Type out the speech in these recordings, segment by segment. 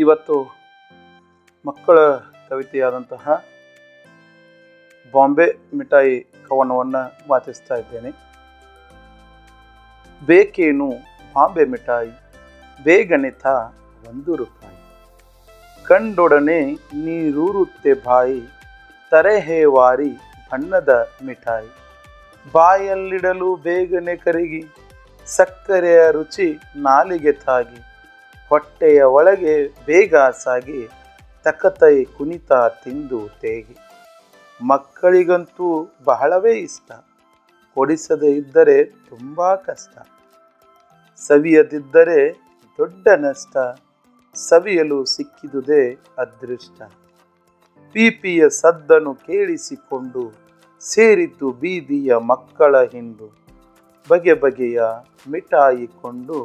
ಇವತ್ತು ಮಕ್ಕಳ ಕವಿತೆಯಾದಂತಹ ಬಾಂಬೆ ಮಿಠಾಯಿ ಕವನವನ್ನು ವಾಚಿಸ್ತಾ ಇದ್ದೇನೆ. ಬೇಕೇನು ಬಾಂಬೆ ಮಿಠಾಯಿ, ಬೇಗನೆ ತಾ 1 ರೂಪಾಯಿ. ಕಂಡೊಡನೆ ನೀರೂರುತ್ತೆ ಬಾಯಿ, ತರಹೇವಾರಿ ಬಣ್ಣದ ಮಿಠಾಯಿ. ಬಾಯಲ್ಲಿಡಲು ಬೇಗನೆ ಕರಗಿ, ಸಕ್ಕರೆಯ ರುಚಿ ನಾಲಿಗೆ ತಾಗಿ. ಹೊಟ್ಟೆಯ ಒಳಗೆ ಬೇಗ ಸಾಗಿ, ತಕತೈ ಕುಣಿತ ತಿಂದು ತೇಗಿ. ಮಕ್ಕಳಿಗಂತೂ ಬಹಳವೇ ಇಷ್ಟ, ಕೊಡಿಸದೇ ಇದ್ದರೆ ತುಂಬ ಕಷ್ಟ. ಸವಿಯದಿದ್ದರೆ ದೊಡ್ಡ ನಷ್ಟ, ಸವಿಯಲು ಸಿಕ್ಕಿದುದೇ ಅದೃಷ್ಟ. ಪೀಪಿಯ ಸದ್ದನ್ನು ಕೇಳಿಸಿಕೊಂಡು ಸೇರಿದ್ದು ಬೀದಿಯ ಮಕ್ಕಳ ಹಿಂಡು. ಬಗೆ ಬಗೆಯ ಮಿಠಾಯಿ ಕೊಂಡು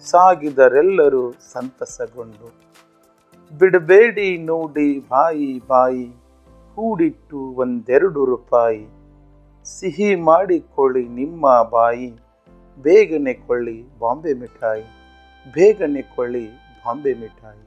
ಸಾಗಿದರೆಲ್ಲರೂ ಸಂತಸಗೊಂಡು. ಬಿಡಬೇಡಿ ನೋಡಿ ಬಾಯಿ ಬಾಯಿ, ಕೂಡಿಟ್ಟು 1-2 ರೂಪಾಯಿ. ಸಿಹಿ ಮಾಡಿಕೊಳ್ಳಿ ನಿಮ್ಮ ಬಾಯಿ, ಬೇಗನೆ ಕೊಳ್ಳಿ ಬಾಂಬೆ ಮಿಠಾಯಿ, ಬೇಗನೆ ಕೊಳ್ಳಿ ಬಾಂಬೆ ಮಿಠಾಯಿ.